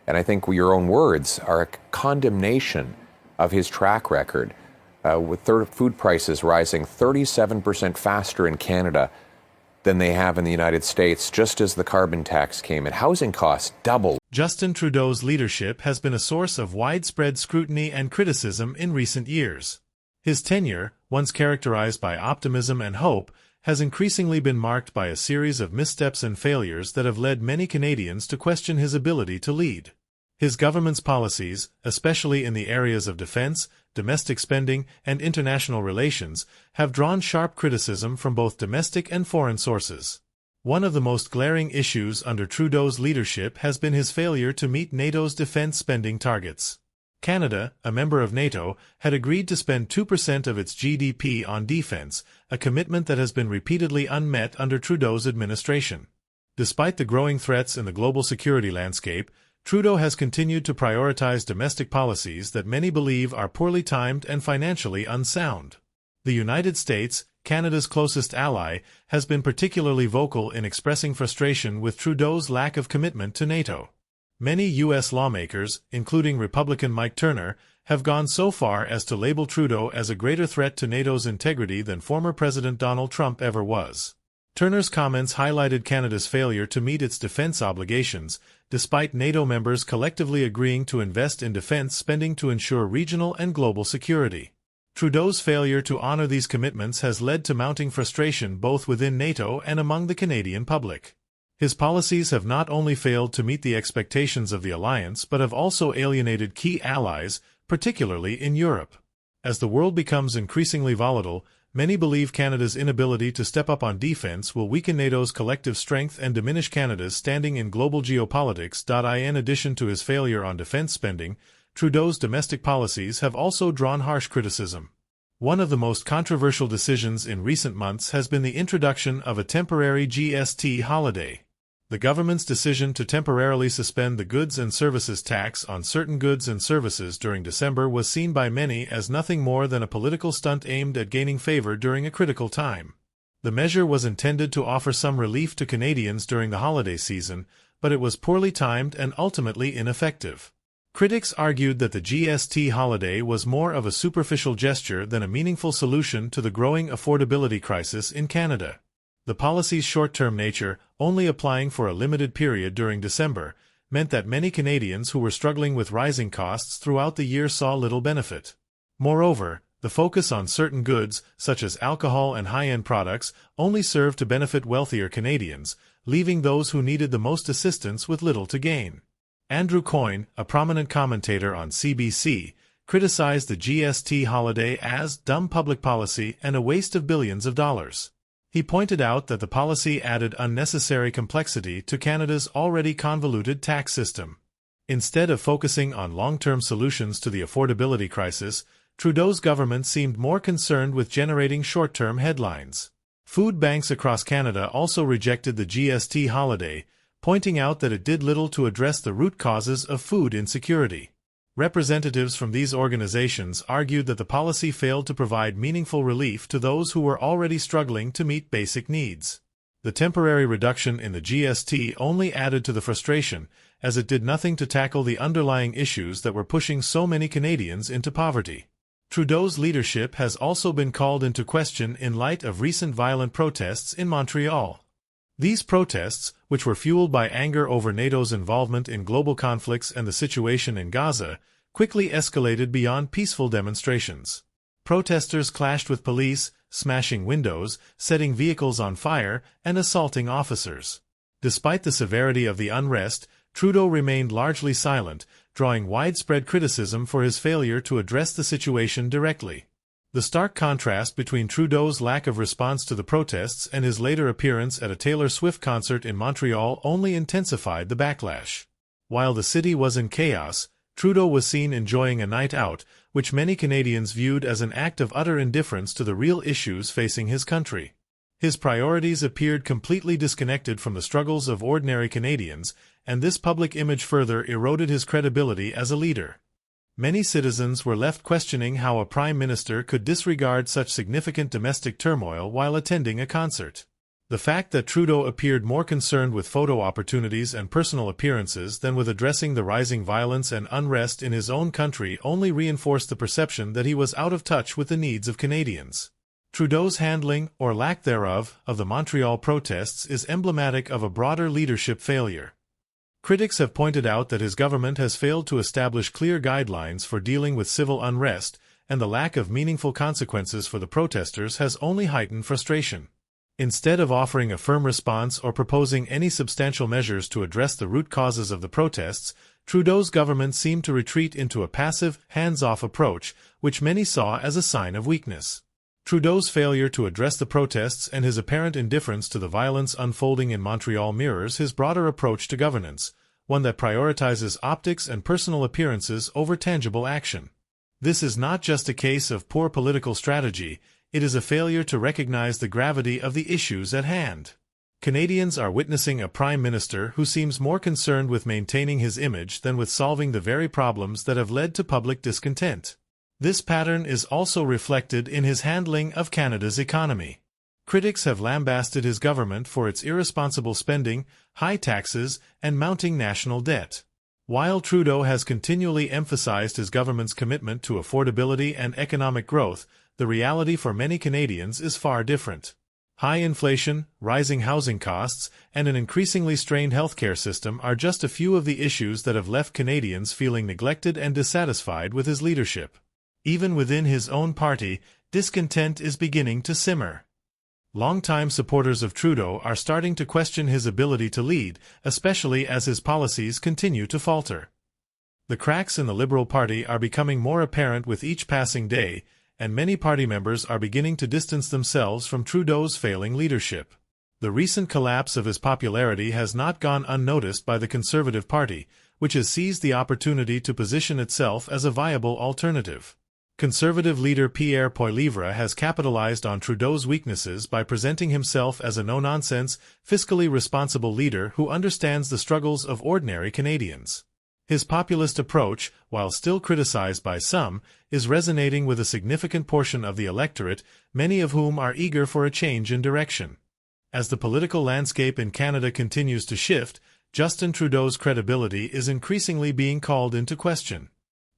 And I think your own words are a condemnation of his track record, with food prices rising 37% faster in Canada than they have in the United States, just as the carbon tax came in. Housing costs doubled. Justin Trudeau's leadership has been a source of widespread scrutiny and criticism in recent years. His tenure, once characterized by optimism and hope, has increasingly been marked by a series of missteps and failures that have led many Canadians to question his ability to lead. His government's policies, especially in the areas of defense, domestic spending, and international relations, have drawn sharp criticism from both domestic and foreign sources. One of the most glaring issues under Trudeau's leadership has been his failure to meet NATO's defense spending targets. Canada, a member of NATO, had agreed to spend 2% of its GDP on defense, a commitment that has been repeatedly unmet under Trudeau's administration. Despite the growing threats in the global security landscape, Trudeau has continued to prioritize domestic policies that many believe are poorly timed and financially unsound. The United States, Canada's closest ally, has been particularly vocal in expressing frustration with Trudeau's lack of commitment to NATO. Many U.S. lawmakers, including Republican Mike Turner, have gone so far as to label Trudeau as a greater threat to NATO's integrity than former President Donald Trump ever was. Turner's comments highlighted Canada's failure to meet its defense obligations, despite NATO members collectively agreeing to invest in defense spending to ensure regional and global security. Trudeau's failure to honor these commitments has led to mounting frustration both within NATO and among the Canadian public. His policies have not only failed to meet the expectations of the alliance but have also alienated key allies, particularly in Europe. As the world becomes increasingly volatile, many believe Canada's inability to step up on defense will weaken NATO's collective strength and diminish Canada's standing in global geopolitics. In addition to his failure on defense spending, Trudeau's domestic policies have also drawn harsh criticism. One of the most controversial decisions in recent months has been the introduction of a temporary GST holiday. The government's decision to temporarily suspend the goods and services tax on certain goods and services during December was seen by many as nothing more than a political stunt aimed at gaining favor during a critical time. The measure was intended to offer some relief to Canadians during the holiday season, but it was poorly timed and ultimately ineffective. Critics argued that the GST holiday was more of a superficial gesture than a meaningful solution to the growing affordability crisis in Canada. The policy's short-term nature, only applying for a limited period during December, meant that many Canadians who were struggling with rising costs throughout the year saw little benefit. Moreover, the focus on certain goods, such as alcohol and high-end products, only served to benefit wealthier Canadians, leaving those who needed the most assistance with little to gain. Andrew Coyne, a prominent commentator on CBC, criticized the GST holiday as dumb public policy and a waste of billions of dollars. He pointed out that the policy added unnecessary complexity to Canada's already convoluted tax system. Instead of focusing on long-term solutions to the affordability crisis, Trudeau's government seemed more concerned with generating short-term headlines. Food banks across Canada also rejected the GST holiday, pointing out that it did little to address the root causes of food insecurity. Representatives from these organizations argued that the policy failed to provide meaningful relief to those who were already struggling to meet basic needs. The temporary reduction in the GST only added to the frustration, as it did nothing to tackle the underlying issues that were pushing so many Canadians into poverty. Trudeau's leadership has also been called into question in light of recent violent protests in Montreal. These protests, which were fueled by anger over NATO's involvement in global conflicts and the situation in Gaza, quickly escalated beyond peaceful demonstrations. Protesters clashed with police, smashing windows, setting vehicles on fire, and assaulting officers. Despite the severity of the unrest, Trudeau remained largely silent, drawing widespread criticism for his failure to address the situation directly. The stark contrast between Trudeau's lack of response to the protests and his later appearance at a Taylor Swift concert in Montreal only intensified the backlash. While the city was in chaos, Trudeau was seen enjoying a night out, which many Canadians viewed as an act of utter indifference to the real issues facing his country. His priorities appeared completely disconnected from the struggles of ordinary Canadians, and this public image further eroded his credibility as a leader. Many citizens were left questioning how a prime minister could disregard such significant domestic turmoil while attending a concert. The fact that Trudeau appeared more concerned with photo opportunities and personal appearances than with addressing the rising violence and unrest in his own country only reinforced the perception that he was out of touch with the needs of Canadians. Trudeau's handling, or lack thereof, of the Montreal protests is emblematic of a broader leadership failure. Critics have pointed out that his government has failed to establish clear guidelines for dealing with civil unrest, and the lack of meaningful consequences for the protesters has only heightened frustration. Instead of offering a firm response or proposing any substantial measures to address the root causes of the protests, Trudeau's government seemed to retreat into a passive, hands-off approach, which many saw as a sign of weakness. Trudeau's failure to address the protests and his apparent indifference to the violence unfolding in Montreal mirrors his broader approach to governance, one that prioritizes optics and personal appearances over tangible action. This is not just a case of poor political strategy, it is a failure to recognize the gravity of the issues at hand. Canadians are witnessing a Prime Minister who seems more concerned with maintaining his image than with solving the very problems that have led to public discontent. This pattern is also reflected in his handling of Canada's economy. Critics have lambasted his government for its irresponsible spending, high taxes, and mounting national debt. While Trudeau has continually emphasized his government's commitment to affordability and economic growth, the reality for many Canadians is far different. High inflation, rising housing costs, and an increasingly strained healthcare system are just a few of the issues that have left Canadians feeling neglected and dissatisfied with his leadership. Even within his own party, discontent is beginning to simmer. Longtime supporters of Trudeau are starting to question his ability to lead, especially as his policies continue to falter. The cracks in the Liberal Party are becoming more apparent with each passing day, and many party members are beginning to distance themselves from Trudeau's failing leadership. The recent collapse of his popularity has not gone unnoticed by the Conservative Party, which has seized the opportunity to position itself as a viable alternative. Conservative leader Pierre Poilievre has capitalized on Trudeau's weaknesses by presenting himself as a no-nonsense, fiscally responsible leader who understands the struggles of ordinary Canadians. His populist approach, while still criticized by some, is resonating with a significant portion of the electorate, many of whom are eager for a change in direction. As the political landscape in Canada continues to shift, Justin Trudeau's credibility is increasingly being called into question.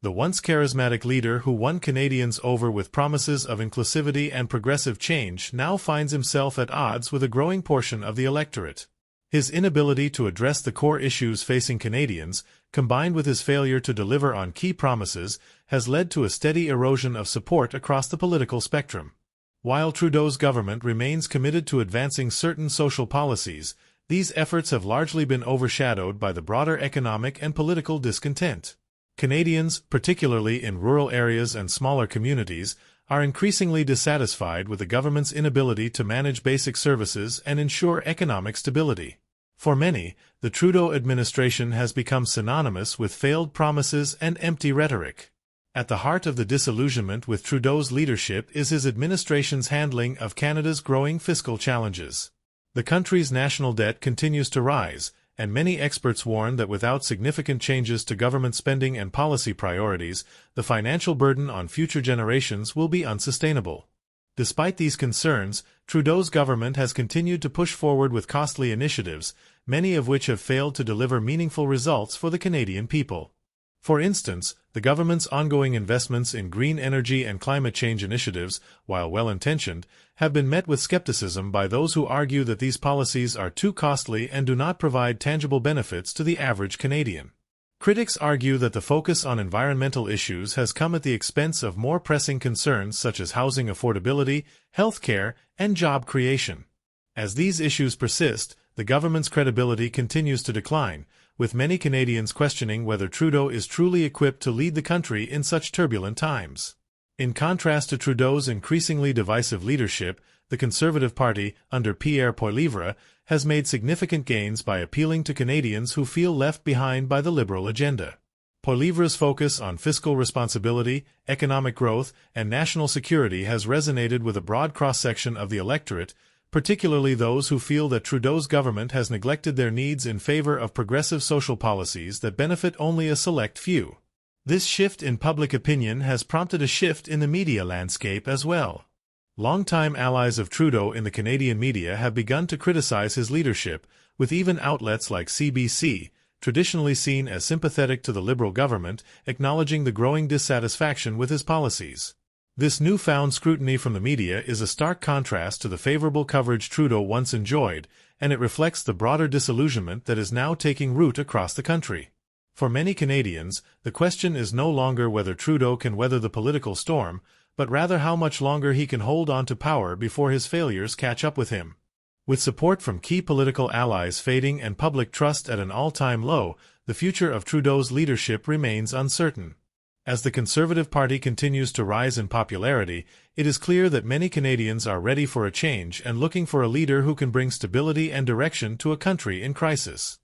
The once charismatic leader who won Canadians over with promises of inclusivity and progressive change now finds himself at odds with a growing portion of the electorate. His inability to address the core issues facing Canadians, combined with his failure to deliver on key promises, has led to a steady erosion of support across the political spectrum. While Trudeau's government remains committed to advancing certain social policies, these efforts have largely been overshadowed by the broader economic and political discontent. Canadians, particularly in rural areas and smaller communities, are increasingly dissatisfied with the government's inability to manage basic services and ensure economic stability. For many, the Trudeau administration has become synonymous with failed promises and empty rhetoric. At the heart of the disillusionment with Trudeau's leadership is his administration's handling of Canada's growing fiscal challenges. The country's national debt continues to rise, and many experts warn that without significant changes to government spending and policy priorities, the financial burden on future generations will be unsustainable. Despite these concerns, Trudeau's government has continued to push forward with costly initiatives, many of which have failed to deliver meaningful results for the Canadian people. For instance, the government's ongoing investments in green energy and climate change initiatives, while well-intentioned, have been met with skepticism by those who argue that these policies are too costly and do not provide tangible benefits to the average Canadian. Critics argue that the focus on environmental issues has come at the expense of more pressing concerns such as housing affordability, health care, and job creation. As these issues persist, the government's credibility continues to decline, with many Canadians questioning whether Trudeau is truly equipped to lead the country in such turbulent times. In contrast to Trudeau's increasingly divisive leadership, the Conservative Party, under Pierre Poilievre, has made significant gains by appealing to Canadians who feel left behind by the Liberal agenda. Poilievre's focus on fiscal responsibility, economic growth, and national security has resonated with a broad cross-section of the electorate, particularly those who feel that Trudeau's government has neglected their needs in favor of progressive social policies that benefit only a select few. This shift in public opinion has prompted a shift in the media landscape as well. Longtime allies of Trudeau in the Canadian media have begun to criticize his leadership, with even outlets like CBC, traditionally seen as sympathetic to the Liberal government, acknowledging the growing dissatisfaction with his policies. This newfound scrutiny from the media is a stark contrast to the favorable coverage Trudeau once enjoyed, and it reflects the broader disillusionment that is now taking root across the country. For many Canadians, the question is no longer whether Trudeau can weather the political storm, but rather how much longer he can hold on to power before his failures catch up with him. With support from key political allies fading and public trust at an all-time low, the future of Trudeau's leadership remains uncertain. As the Conservative Party continues to rise in popularity, it is clear that many Canadians are ready for a change and looking for a leader who can bring stability and direction to a country in crisis.